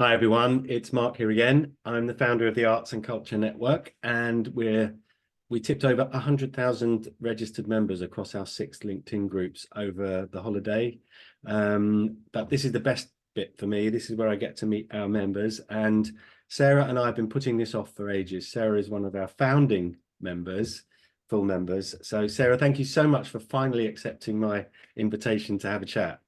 Hi everyone, it's Mark here again. I'm the founder of the Arts and Culture Network, and we tipped over 100,000 registered members across our 6 LinkedIn groups over the holiday. But this is the best bit for me. This is where I get to meet our members, and Sarah and I have been putting this off for ages. Sarah is one of our founding members, full members. So Sarah, thank you so much for finally accepting my invitation to have a chat.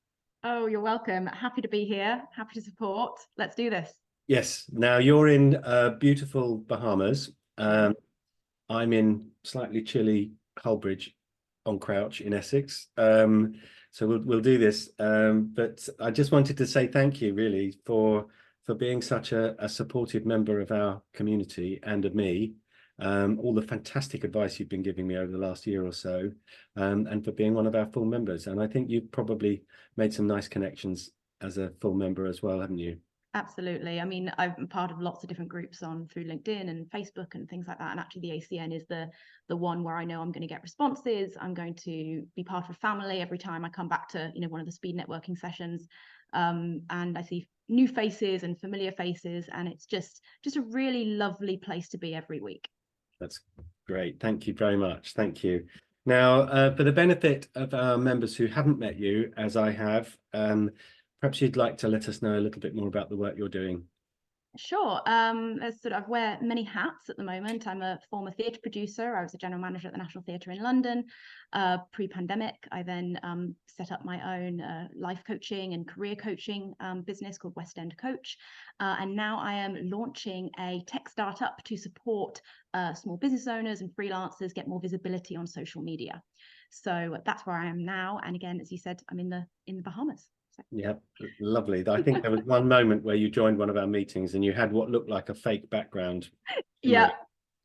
Oh, you're welcome. Happy to be here. Happy to support. Let's do this. Yes. Now you're in beautiful Bahamas. Yeah. I'm in slightly chilly Hullbridge on Crouch in Essex. So we'll do this. But I just wanted to say thank you really for being such a supportive member of our community and of me. All the fantastic advice you've been giving me over the last year or so, and for being one of our full members. And I think you've probably made some nice connections as a full member as well, haven't you? Absolutely. I mean, I'm part of lots of different groups on through LinkedIn and Facebook and things like that. And actually, the ACN is the one where I know I'm going to get responses. I'm going to be part of a family every time I come back to one of the speed networking sessions, and I see new faces and familiar faces, and it's just a really lovely place to be every week. That's great. Thank you very much. Thank you. Now, for the benefit of our members who haven't met you, as I have, perhaps you'd like to let us know a little bit more about the work you're doing. Sure. I wear many hats at the moment. I'm a former theatre producer. I was a general manager at the National Theatre in London. Pre-pandemic, I then set up my own life coaching and career coaching business called West End Coach. And now I am launching a tech startup to support small business owners and freelancers get more visibility on social media. So that's where I am now. And again, as you said, I'm in the Bahamas. Yeah, lovely. I think there was one moment where you joined one of our meetings and you had what looked like a fake background. Yeah,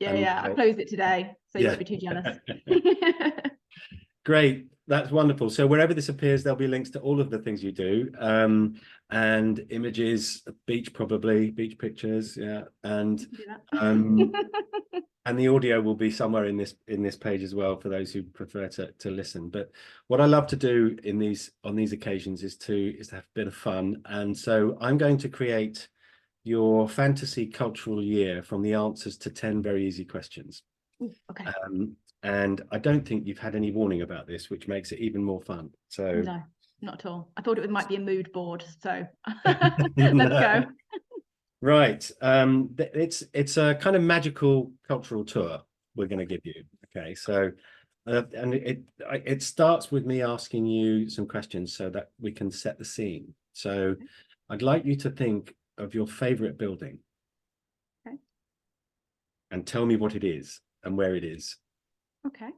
And yeah. I closed it today, so you yeah. won't be too jealous. Great. That's wonderful. So wherever this appears, there'll be links to all of the things you do, and images, beach probably, beach pictures, yeah, and um, and the audio will be somewhere in this page as well for those who prefer to listen. But what I love to do on these occasions is to have a bit of fun, and so I'm going to create your fantasy cultural year from the answers to 10 very easy questions. Okay. And I don't think you've had any warning about this, which makes it even more fun. So No, not at all. I thought it might be a mood board, so let's no. go. Right. It's a kind of magical cultural tour we're going to give you. Okay, so and it starts with me asking you some questions so that we can set the scene. So I'd like you to think of your favorite building. Okay. And tell me what it is and where it is. Okay.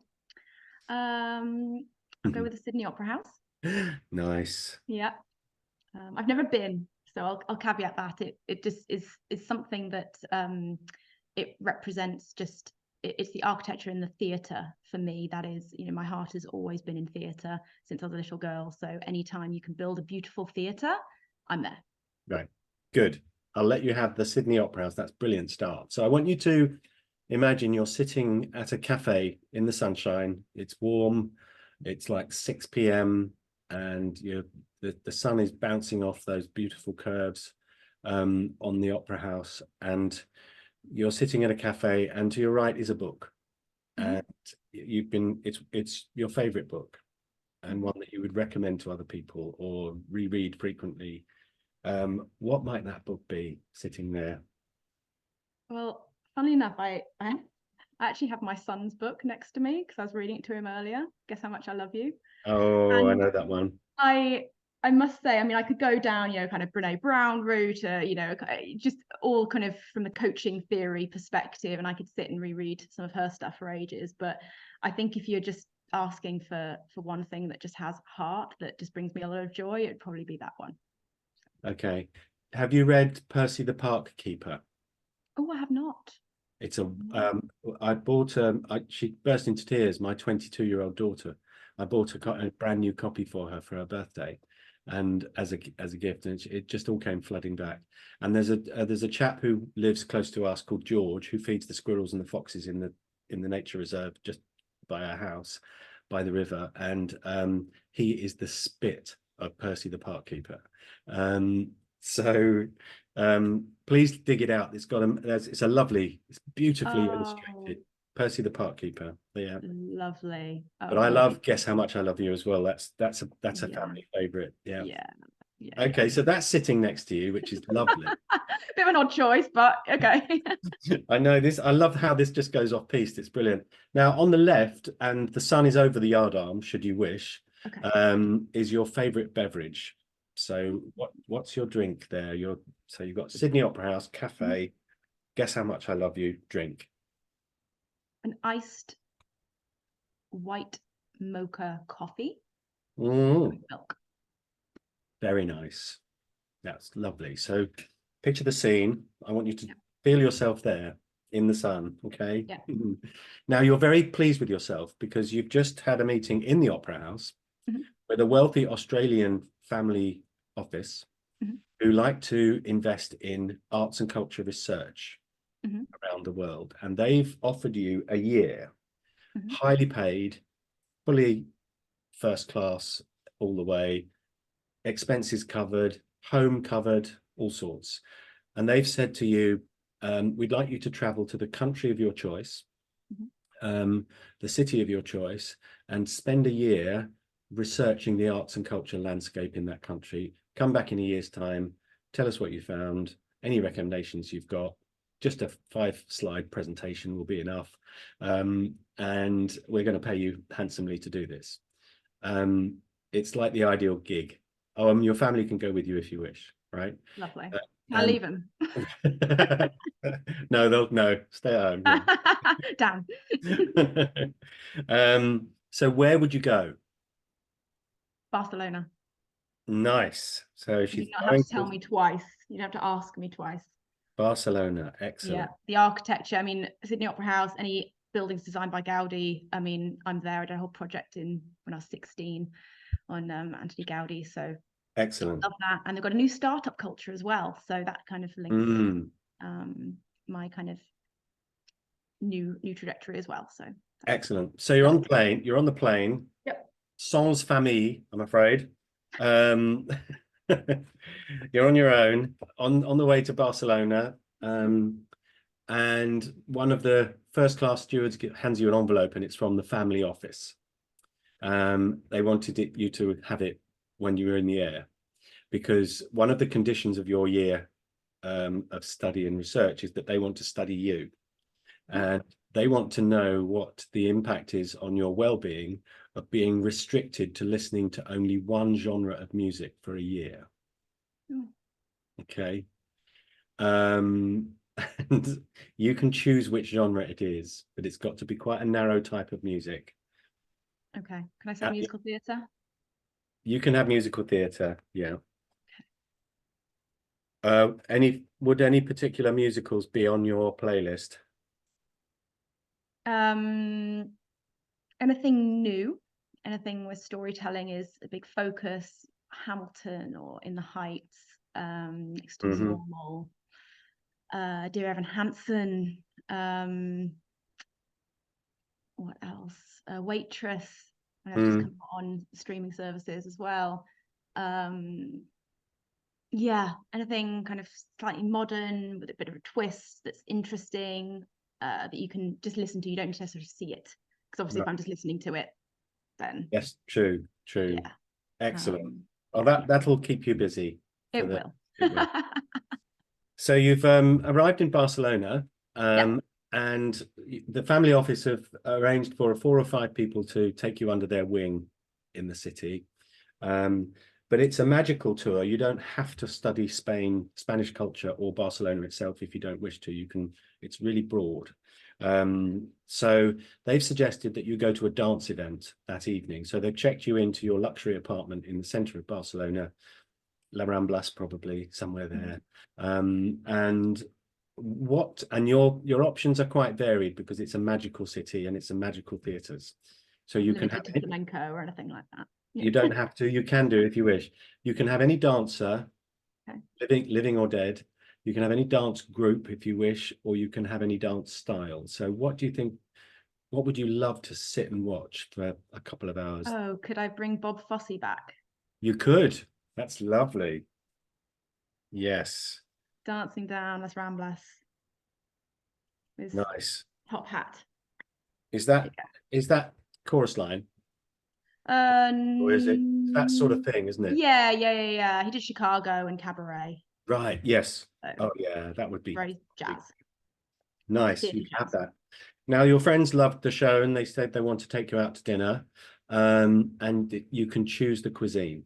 I'll go with the Sydney Opera House. Nice. Yeah. I've never been, so I'll caveat that. It just is something that it represents just it's the architecture in the theatre for me. That is, my heart has always been in theatre since I was a little girl. So anytime you can build a beautiful theatre, I'm there. Right. Good. I'll let you have the Sydney Opera House. That's a brilliant start. So I want you to imagine you're sitting at a cafe in the sunshine. It's warm. It's like 6 p.m. and the sun is bouncing off those beautiful curves on the Opera House. And you're sitting at a cafe, and to your right is a book. And it's your favorite book and one that you would recommend to other people or reread frequently. What might that book be sitting there? Well, funnily enough, I actually have my son's book next to me because I was reading it to him earlier. Guess How Much I Love You. Oh, I And know that one. I must say, I mean, I could go down, kind of Brene Brown route, just all kind of from the coaching theory perspective, and I could sit and reread some of her stuff for ages. But I think if you're just asking for one thing that just has heart, that just brings me a lot of joy, it'd probably be that one. Okay. Have you read Percy the Park Keeper? Oh, I have not. It's I bought she burst into tears, my 22-year-old daughter. I bought a brand new copy for her birthday, and as a gift, and it just all came flooding back. And there's a chap who lives close to us called George, who feeds the squirrels and the foxes in the nature reserve just by our house, by the river, and he is the spit of Percy the Park Keeper. So please dig it out. It's got it's a lovely, it's beautifully Oh, illustrated. Percy the Park Keeper. Yeah. lovely. But Oh, I well, love Guess How Much I Love You as well. That's a yeah, family favorite. Yeah. yeah, yeah, yeah. Okay, so that's sitting next to you, which is lovely. Bit of an odd choice, but okay. I know this. I love how this just goes off piste. It's brilliant. Now on the left, and the sun is over the yardarm, should you wish, Okay. is your favorite beverage. So what's your drink there? So you've got Sydney Opera House, cafe. Guess How Much I Love You, drink. An iced white mocha coffee Mm, with milk. very nice. That's lovely. So picture the scene. I want you to Yeah. feel yourself there in the sun. Okay. Yeah. Now you're very pleased with yourself because you've just had a meeting in the Opera House Mhm, with a wealthy Australian family office mhm, who like to invest in arts and culture research mhm, around the world. And they've offered you a year, mhm. highly paid, fully first class all the way, expenses covered, home covered, all sorts. And they've said to you, we'd like you to travel to the country of your choice, Mhm. the city of your choice, and spend a year researching the arts and culture landscape in that country. Come back in a year's time, tell us what you found, any recommendations you've got. Just a 5-slide presentation will be enough. And we're going to pay you handsomely to do this. It's like the ideal gig. Oh, your family can go with you if you wish, right? Lovely. Uh, Can I and leave him? no, no, stay at home. Damn. Yeah. So where would you go? Barcelona. Nice. So You she's do not have going to tell to me twice. You don't have to ask me twice. Barcelona. Yeah, Excellent. the architecture. I mean, Sydney Opera House, any buildings designed by Gaudi. I mean, I'm there. I did a whole project when I was 16 on Anthony Gaudi. So Excellent. love that. And they've got a new startup culture as well. So that kind of links Mm, my kind of new trajectory as well. So that's excellent. So you're on the plane. You're on the plane. yep. Sans famille, I'm afraid. Um, you're on your own on the way to Barcelona. And one of the first class stewards hands you an envelope and it's from the family office. They wanted you to have it when you were in the air because one of the conditions of your year of study and research is that they want to study you and they want to know what the impact is on your well-being of being restricted to listening to only one genre of music for a year. Okay. And you can choose which genre it is, but it's got to be quite a narrow type of music. Okay. Can I say musical theatre? You can have musical theatre, yeah. Would any particular musicals be on your playlist? Anything new, anything where storytelling is a big focus, Hamilton or In the Heights, Next Door's Normal, Dear Evan Hansen, what else? Waitress, and I've just come on streaming services as well. Yeah, anything kind of slightly modern with a bit of a twist that's interesting, that you can just listen to. You don't necessarily see it. Because obviously if I'm just listening to it, then Yes, true. yeah. Excellent. Oh, Yeah, that'll keep you busy for it will. it will. So you've arrived in Barcelona, Yeah. and the family office have arranged for 4 or 5 people to take you under their wing in the city. But it's a magical tour. You don't have to study Spanish culture or Barcelona itself if you don't wish to. It's really broad. So they've suggested that you go to a dance event that evening. So they've checked you into your luxury apartment in the center of Barcelona, La Ramblas, probably somewhere there. And your options are quite varied because it's a magical city and it's a magical theatres. So you can have Limited to flamenco or anything like that. Yeah. you don't have to. You can do if you wish. You can have any dancer, Okay. living or dead. You can have any dance group if you wish, or you can have any dance style. So what do you think? What would you love to sit and watch for a couple of hours? Oh, could I bring Bob Fosse back? You could. That's lovely. Yes. dancing down Las Ramblas with Nice. top hat. Is that chorus line, or is it that sort of thing, isn't it? Yeah. He did Chicago and Cabaret. Right. Yes. So Oh yeah, that would be very jazz. nice. Theatre You can have jazz. that. Now your friends loved the show and they said they want to take you out to dinner, and you can choose the cuisine.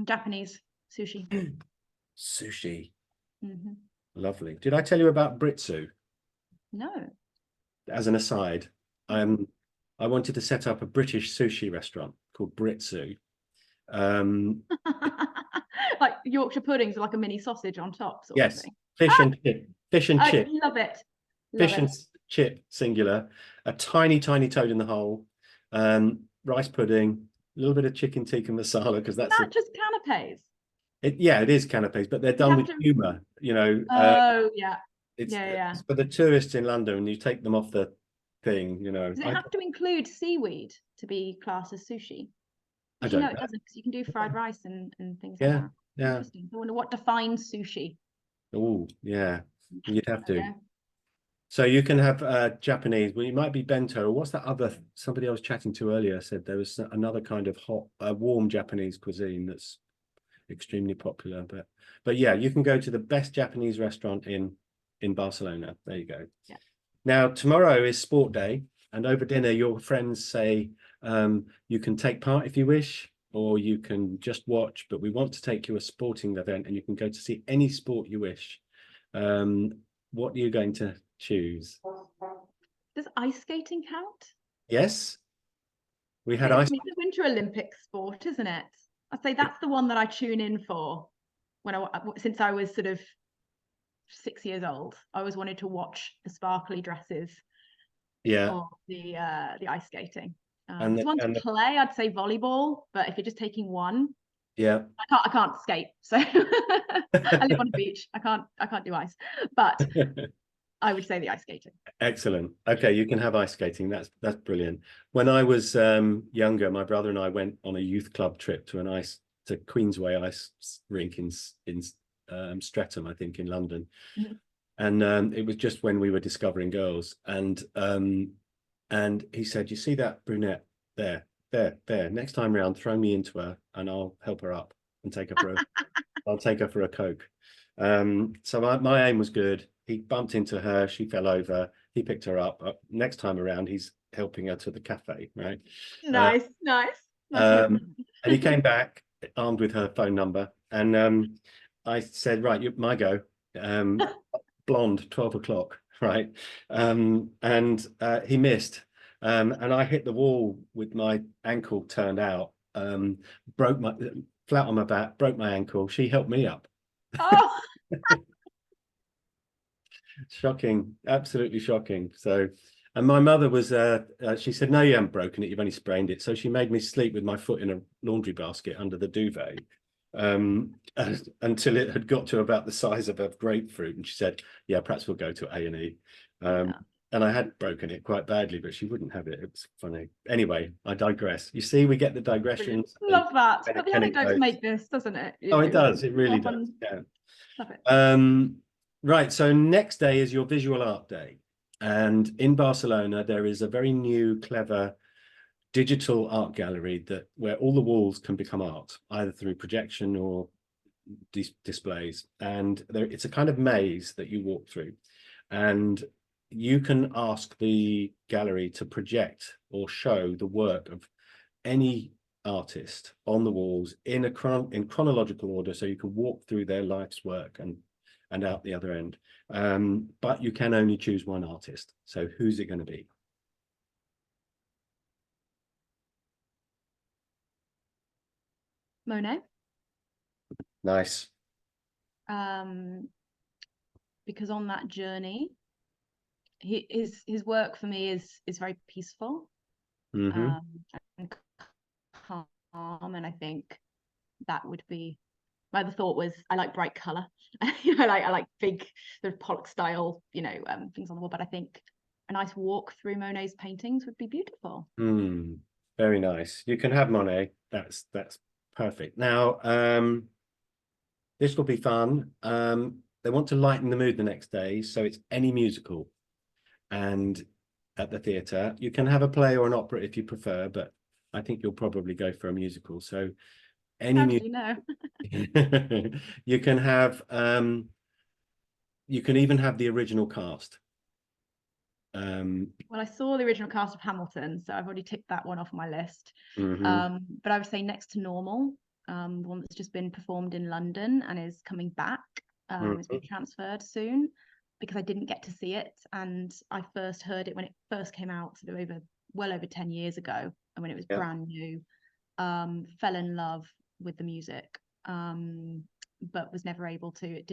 Japanese sushi. Sushi. Hmm. Lovely. Did I tell you about Britsu? No. As an aside, I wanted to set up a British sushi restaurant called Britsu. Um, Like Yorkshire puddings are like a mini sausage on top, sort of yes, thing. fish and chip, fish and I chip, love it. Love fish it. and chip singular, a tiny, tiny toad in the hole, rice pudding, a little bit of chicken tikka masala because Isn't that's that just canapes? yeah, it is canapes, but they're You done have with to. humour. Oh yeah. It's, Yeah. it's for the tourists in London. You take them off the thing. Does it have to include seaweed to be classed as sushi? I Actually, no, don't it know. doesn't, because you can do fried rice and things like Yeah, that. yeah. Interesting. I wonder what defines sushi. Oh, yeah. You'd have to. Okay. So you can have Japanese. Well, you might be bento. What's that other? Somebody I was chatting to earlier said there was another kind of hot, warm Japanese cuisine that's extremely popular. But yeah, you can go to the best Japanese restaurant in Barcelona. There you go. Yeah. Now tomorrow is sport day, and over dinner your friends say you can take part if you wish, or you can just watch. But we want to take you a sporting event, and you can go to see any sport you wish. What are you going to choose? Does ice skating count? Yes, we had I ice. mean, it's a Winter Olympic sport, isn't it? I'd say that's the one that I tune in for since I was sort of 6 years old. I always wanted to watch the sparkly dresses Yeah, of the ice skating. and If you want to the play, I'd say volleyball, but if you're just taking one, yeah. I can't skate. So I live on a beach. I can't do ice. But I would say the ice skating. Excellent. Okay, you can have ice skating. That's brilliant. When I was younger, my brother and I went on a youth club trip to Queensway ice rink in Streatham, I think, in London. Mhm. And it was just when we were discovering girls. And he said, "You see that brunette there, there. Next time round, throw me into her, and I'll help her up and I'll take her for a Coke." So my aim was good. He bumped into her, she fell over, he picked her up. Next time around, he's helping her to the cafe, right? Uh, Nice and movement. he came back armed with her phone number, and I said, "Right, my go. Blonde, 12 o'clock, right?" And he missed. And I hit the wall with my ankle turned out, broke my flat on my back, broke my ankle. She helped me up. Oh, Shocking, absolutely shocking. So, and my mother was, she said, "No, you haven't broken it, you've only sprained it." So she made me sleep with my foot in a laundry basket under the duvet, until it had got to about the size of a grapefruit. And she said, "Yeah, perhaps we'll go to A&E." yeah. And I had broken it quite badly, but she wouldn't have it. It was funny. Anyway, I digress. You see, we get the Brilliant. digressions Love that. But the anecdotes anecdotes. make this, doesn't it? Oh, it It really does. It really does. often Yeah. love it. Right. So next day is your visual art day. And in Barcelona, there is a very new, clever digital art gallery where all the walls can become art, either through projection or displays. And it's a kind of maze that you walk through. And you can ask the gallery to project or show the work of any artist on the walls in chronological order, so you can walk through their life's work and out the other end. But you can only choose one artist. So who's it going to be? Monet. Nice. Because on that journey, his work for me is very peaceful, Mm-hmm. and calm, and I think that would be my other thought was I like bright color. I like big sort of Pollock style, things on the wall. But I think a nice walk through Monet's paintings would be beautiful. Very nice. You can have Monet. That's perfect. Now, This will be fun. They want to lighten the mood the next day, so it's any musical. And at the theatre, you can have a play or an opera if you prefer, but I think you'll probably go for a musical. So How any did you know? you can have you can even have the original cast. Well, I saw the original cast of Hamilton, so I've already ticked that one off my list. But I would say Next to Normal, the one that's just been performed in London and is coming back, is being transferred soon, because I didn't get to see it, and I first heard it when it first came out, sort of well over 10 years ago, and when it was brand new. Fell in love with the music, but was never able to.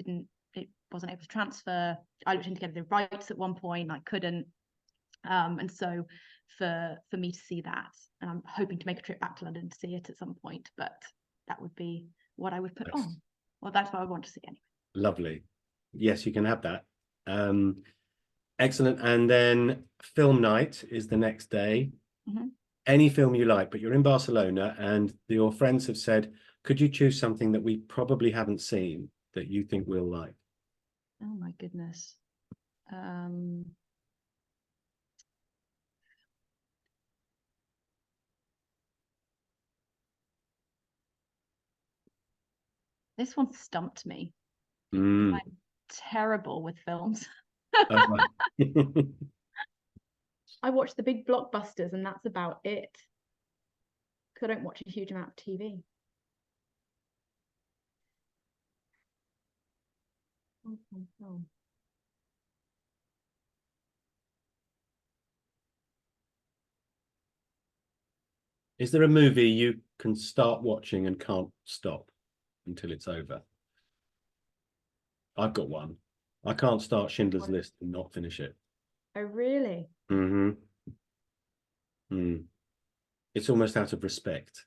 It wasn't able to transfer. I looked into getting the rights at one point, I couldn't. And so for me to see that, and I'm hoping to make a trip back to London to see it at some point, but that would be what I would put on. Well, that's what I want to see anyway. Lovely. Yes, you can have that. Excellent. And then film night is the next day. Any film you like, but you're in Barcelona and your friends have said, could you choose something that we probably haven't seen that you think we'll like? Oh my goodness. This one stumped me. I'm terrible with films. I watch the big blockbusters and that's about it. Because I don't watch a huge amount of TV. Is there a movie you can start watching and can't stop until it's over? I've got one. I can't start Schindler's List and not finish it. Oh, really? It's almost out of respect.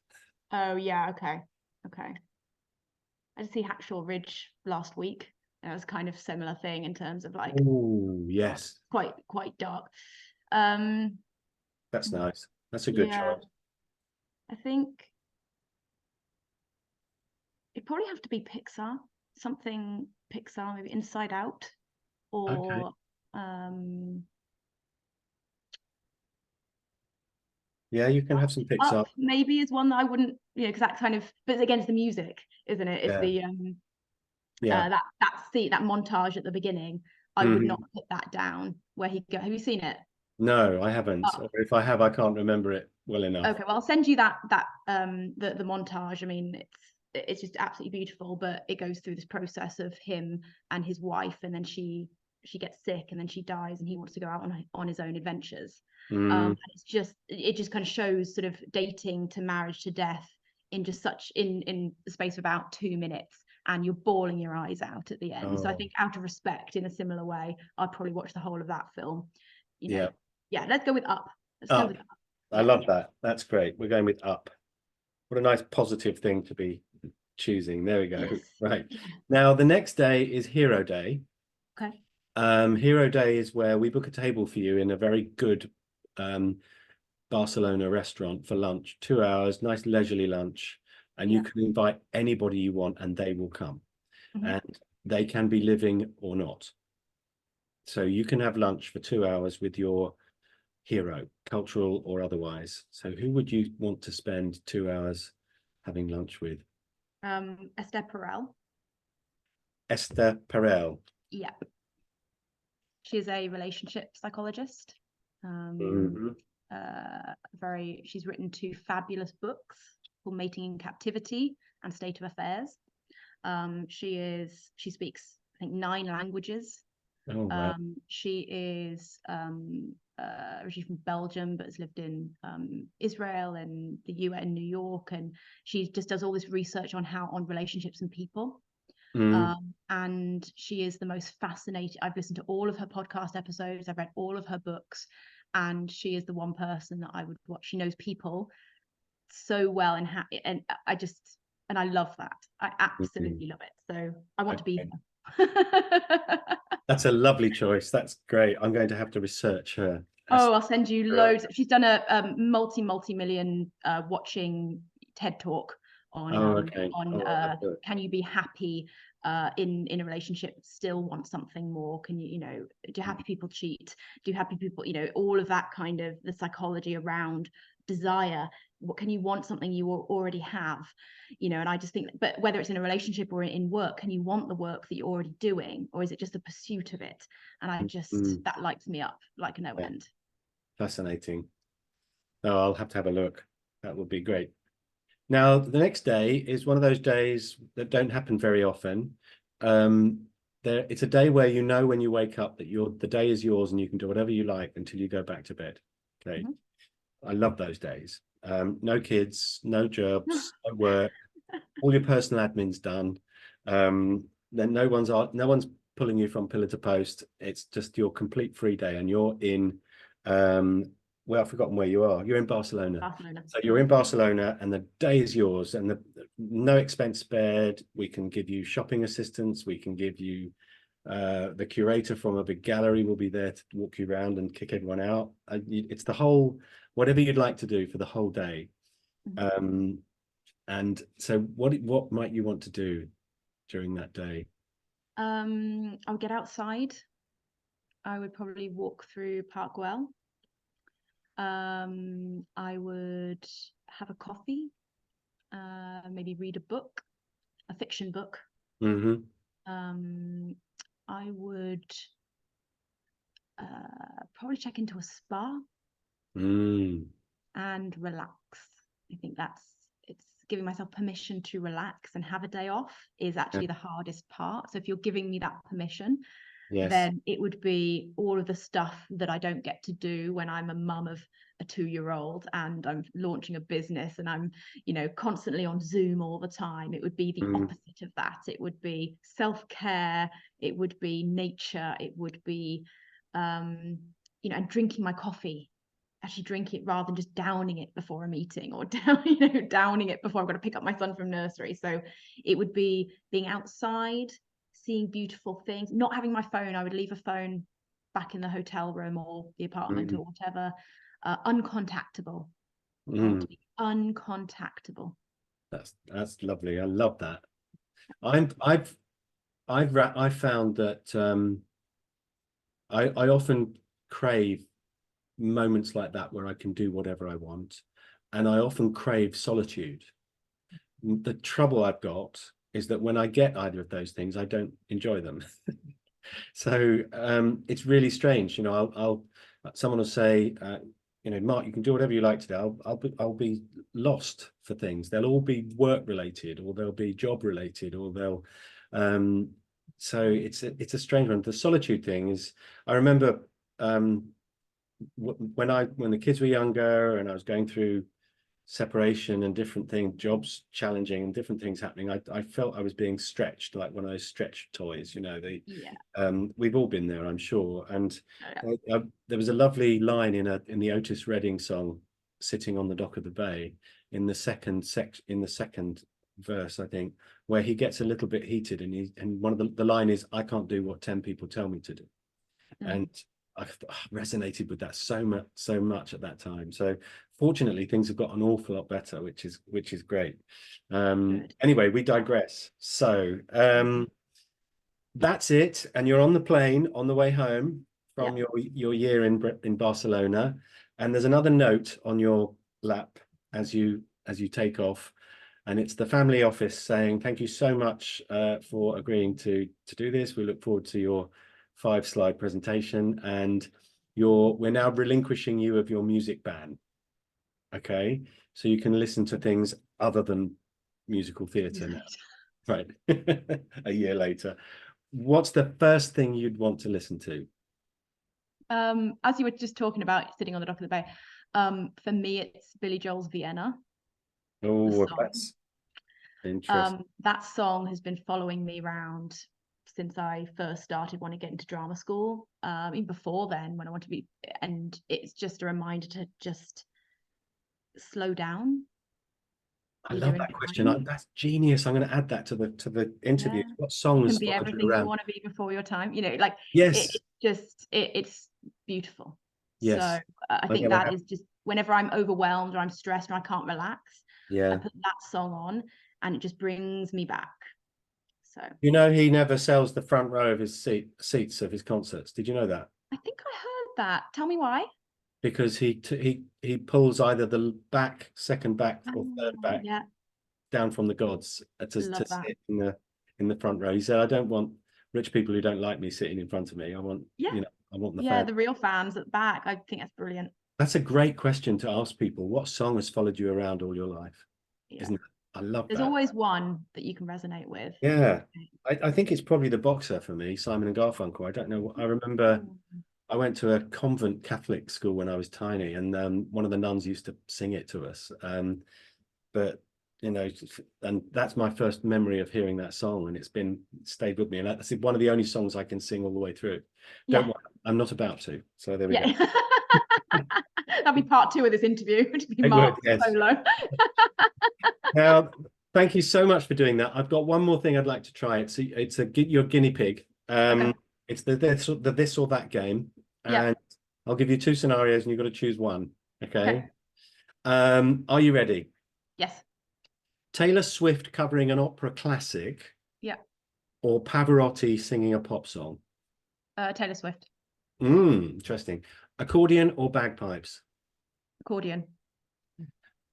Oh, yeah. Okay. I did see Hacksaw Ridge last week. It was kind of similar thing in terms of like, oh yes, quite dark. That's nice. That's a good choice. I think it'd probably have to be Pixar, something Pixar, maybe Inside Out, or yeah, you can have some Pixar. Up maybe is one that I wouldn't, because that kind of, but again, it's the music, isn't it? It's the that montage at the beginning. I would not put that down where he go. Have you seen it? No, I haven't. Or if I have, I can't remember it well enough. Okay, well, I'll send you the montage. I mean, it's just absolutely beautiful, but it goes through this process of him and his wife, and then she gets sick, and then she dies, and he wants to go out on his own adventures. It just kind of shows sort of dating to marriage to death in just such in the space of about 2 minutes, and you're bawling your eyes out at the end. So I think out of respect, in a similar way, I'd probably watch the whole of that film. Yeah, let's go with Up. Go with Up. I love that. That's great. We're going with Up. What a nice positive thing to be choosing. There we go. Yes. Right. Now, the next day is Hero Day. Okay. Hero Day is where we book a table for you in a very good Barcelona restaurant for lunch, 2 hours, nice leisurely lunch. And you can invite anybody you want and they will come. And they can be living or not. So you can have lunch for 2 hours with your hero, cultural or otherwise. So who would you want to spend 2 hours having lunch with? Esther Perel. Esther Perel. Yeah. She's a relationship psychologist. She's written 2 fabulous books called Mating in Captivity and State of Affairs. She speaks, I think, 9 languages. Oh, wow. She is originally from Belgium, but has lived in Israel and the US and New York, and she just does all this research on relationships and people. And she is the most fascinating. I've listened to all of her podcast episodes, I've read all of her books, and she is the one person that I would watch. She knows people so well, and I love that. I absolutely love it. So I want to be her. That's a lovely choice. That's great. I'm going to have to research her. I'll send you loads. She's done a multi-million watching TED talk Oh, okay. on Oh, I'll have to- can you be happy in a relationship, still want something more? Can you know, do happy people cheat? Do happy people, you know, all of that kind of the psychology around desire. What can you want something you already have, you know? And I just think, but whether it's in a relationship or in work, can you want the work that you're already doing, or is it just a pursuit of it? And I just, Mm, that lights me up like no yeah, end. fascinating. Oh, I'll have to have a look. That would be great. Now, the next day is one of those days that don't happen very often. It's a day where you know when you wake up that the day is yours and you can do whatever you like until you go back to bed. Okay. I love those days. No kids, no jobs, no work, all your personal admin's done. Then no one's pulling you from pillar to post. It's just your complete free day, and you're in well, I've forgotten where you are. You're in Barcelona. Barcelona. So you're in Barcelona and the day is yours, and no expense spared. We can give you shopping assistance. We can give you the curator from a big gallery will be there to walk you around and kick everyone out. It's the whole, whatever you'd like to do for the whole day. And so what might you want to do during that day? I would get outside. I would probably walk through Park Güell. I would have a coffee, maybe read a book, a fiction book. Mm-hmm. I would probably check into a spa and relax. I think it's giving myself permission to relax, and have a day off is actually the hardest part. So if you're giving me that permission, Yes. then it would be all of the stuff that I don't get to do when I'm a mum of a 2-year-old and I'm launching a business and I'm, you know, constantly on Zoom all the time. It would be the opposite of that. It would be self-care, it would be nature, it would be you know, and drinking my coffee, actually drink it rather than just downing it before a meeting, or downing it before I've got to pick up my son from nursery. So it would be being outside, seeing beautiful things, not having my phone. I would leave a phone back in the hotel room or the apartment or whatever. Uncontactable. I want to be uncontactable. That's lovely. I love that. I've found that I often crave moments like that where I can do whatever I want, and I often crave solitude. The trouble I've got is that when I get either of those things, I don't enjoy them. So it's really strange, you know. I'll someone will say, you know, Mark, you can do whatever you like today. I'll be lost for things. They'll all be work related, or they'll be job related, or they'll. So it's a strange one. The solitude thing is, I remember when the kids were younger and I was going through separation and different things, jobs challenging and different things happening, I felt I was being stretched, like one of those stretch toys, you know. We've all been there, I'm sure. And there was a lovely line in the Otis Redding song, Sitting on the Dock of the Bay, in the second verse, I think, where he gets a little bit heated, and one of the line is, I can't do what 10 people tell me to do. And I resonated with that so much at that time. So fortunately things have got an awful lot better, which is great. Anyway, we digress. So that's it, and you're on the plane on the way home from your year in Barcelona, and there's another note on your lap as you take off, and it's the family office saying, thank you so much for agreeing to do this. We look forward to your 5-slide presentation, and we're now relinquishing you of your music ban. Okay, so you can listen to things other than musical theatre now. Right. A year later. What's the first thing you'd want to listen to? As you were just talking about sitting on the dock of the bay, for me it's Billy Joel's Vienna. Oh, that's interesting. That song has been following me around since I first started wanting to get into drama school, even before then, when I want to be, and it's just a reminder to just slow down. I love that question. That's genius. I'm going to add that to the interview. What songs can be everything you want to be before your time, you know, like yes, it's beautiful. Yes. So I think that is just, whenever I'm overwhelmed or I'm stressed or I can't relax, I put that song on, and it just brings me back. So You know, he never sells the front row of his seats of his concerts. Did you know that? I think I heard that. Tell me why. Because he pulls either the second back or third back Yeah, down from the gods to love that. sit in the front row. He said, I don't want rich people who don't like me sitting in front of me. I want, Yeah. you know, I want the Yeah, fans. the real fans at the back. I think that's brilliant. That's a great question to ask people. What song has followed you around all your life? Yeah. Isn't it? I love There's that. always one that you can resonate with. Yeah. I think it's probably the Boxer for me, Simon and Garfunkel. I don't know. I remember I went to a convent Catholic school when I was tiny, and one of the nuns used to sing it to us. But you know, and that's my first memory of hearing that song, and it's stayed with me. And that's one of the only songs I can sing all the way through. Don't worry, I'm not about to. So there we go. That'll be part 2 of this interview, to be It would, Mark yes. solo. Now, thank you so much for doing that. I've got one more thing I'd like to try. It's your guinea pig. Okay. It's the this or that game, Yeah. and I'll give you 2 scenarios, and you've got to choose one. Okay. Okay. Are you ready? Yes. Taylor Swift covering an opera classic, Yeah. or Pavarotti singing a pop song? Taylor Swift. Interesting. Accordion or bagpipes? Accordion.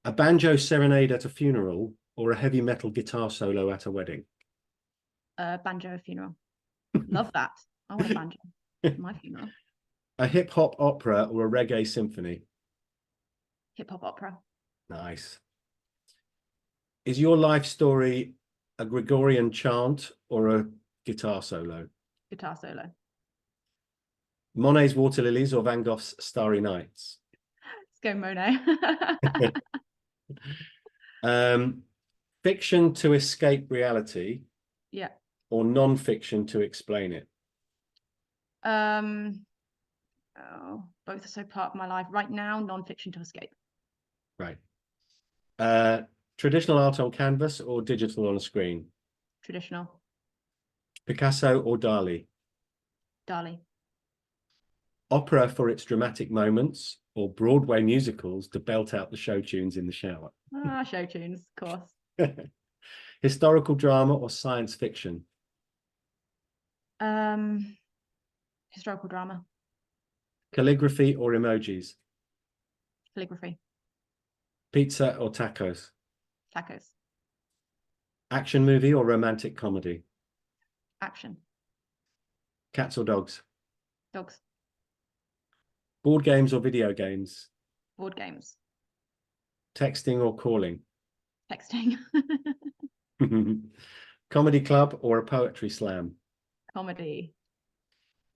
A banjo serenade at a funeral, or a heavy metal guitar solo at a wedding? Banjo funeral. Love that. I want a banjo for my funeral. A hip hop opera or a reggae symphony? Hip hop opera. Nice. Is your life story a Gregorian chant or a guitar solo? Guitar solo. Monet's Water Lilies or Van Gogh's Starry Nights? Let's go Monet. Fiction to escape reality, Yeah. or non-fiction to explain it? Both are so part of my life right now. Non-fiction to escape. Right. Traditional art on canvas or digital on a screen? Traditional. Picasso or Dali? Dali. Opera for its dramatic moments, or Broadway musicals to belt out the show tunes in the shower? Show tunes, of course. Historical drama or science fiction? Historical drama. Calligraphy or emojis? Calligraphy. Pizza or tacos? Tacos. Action movie or romantic comedy? Action. Cats or dogs? Dogs. Board games or video games? Board games. Texting or calling? Texting. Comedy club or a poetry slam? Comedy.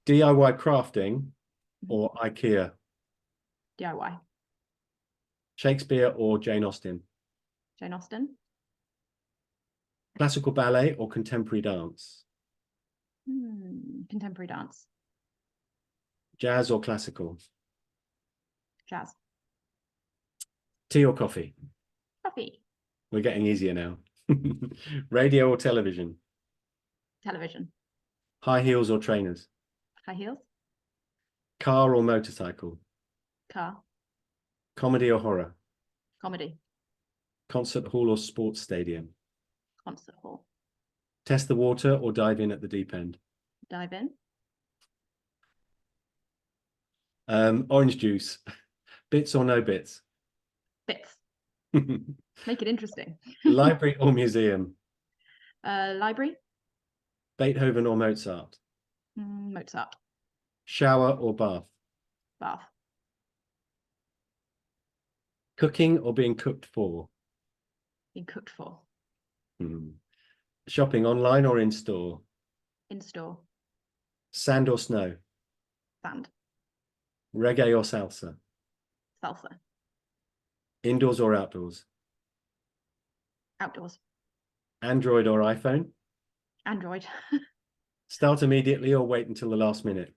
DIY crafting or IKEA? DIY. Shakespeare or Jane Austen? Jane Austen. Classical ballet or contemporary dance? Contemporary dance. Jazz or classical? Jazz. Tea or coffee? Coffee. We're getting easier now. Radio or television? Television. High heels or trainers? High heels. Car or motorcycle? Car. Comedy or horror? Comedy. Concert hall or sports stadium? Concert hall. Test the water or dive in at the deep end? Dive in. Orange juice. Bits or no bits? Bits. Make it interesting. Library or museum? Library. Beethoven or Mozart? Mozart. Shower or bath? Bath. Cooking or being cooked for? Being cooked for. Shopping online or in store? In store. Sand or snow? Sand. Reggae or salsa? Salsa. Indoors or outdoors? Outdoors. Android or iPhone? Android. Start immediately or wait until the last minute?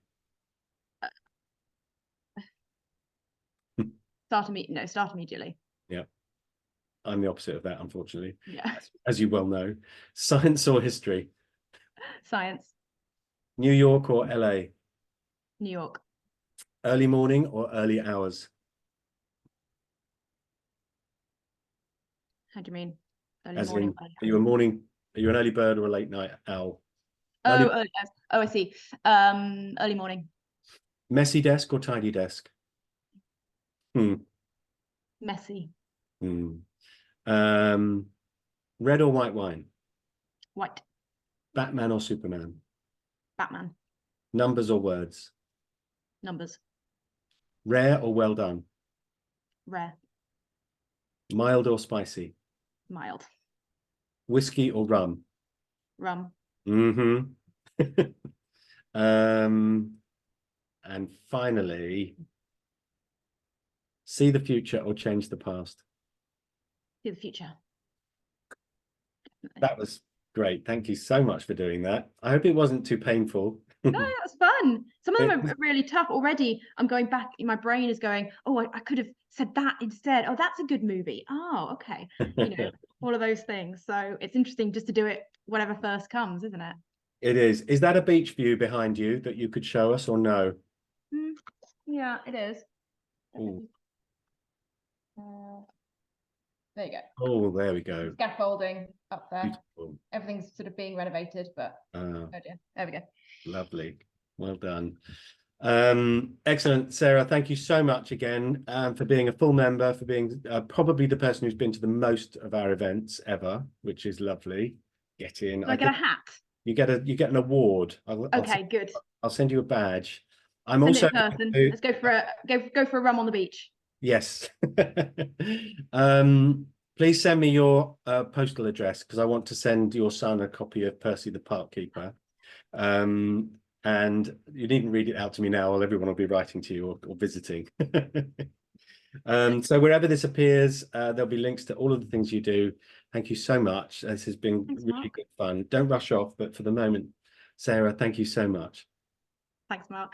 Start immediately. Yeah. I'm the opposite of that, unfortunately. Yeah. As you well know. Science or history? Science. New York or LA? New York. Early morning or early hours? How do you mean? Early As morning. in, are you an early bird or a late night owl? Early, Oh, I see. Early morning. messy desk or tidy desk? Hmm. Messy. Hmm. Red or white wine? White. Batman or Superman? Batman. Numbers or words? Numbers. Rare or well done? Rare. Mild or spicy? Mild. Whiskey or rum? Rum. Mm-hmm. And finally, see the future or change the past? See the future. That was great. Thank you so much for doing that. I hope it wasn't too painful. No, that was fun. Some of them are really tough already. I'm going back, my brain is going, oh, I could have said that instead. Oh, that's a good movie. Oh, okay. All of those things. So it's interesting just to do it whatever first comes, isn't it? It is. Is that a beach view behind you that you could show us or no? Yeah, it is. Ooh. There you go. Oh, there we go. Scaffolding up there. Beautiful. Everything's sort of being renovated, but oh dear. There we go. Lovely. Well done. Excellent, Sarah. Thank you so much again for being a full member, for being probably the person who's been to the most of our events ever, which is lovely. Get in. Do I get a hat? You get an award. Okay, good. I'll send you a badge. I'm Send also it in person. Let's go for a rum on the beach. Yes. Please send me your postal address because I want to send your son a copy of Percy the Park Keeper. And you needn't read it out to me now, or everyone will be writing to you or visiting. So wherever this appears, there'll be links to all of the things you do. Thank you so much. This has been really good fun. Don't rush off, but for the moment, Sarah, thank you so much. Thanks, Mark.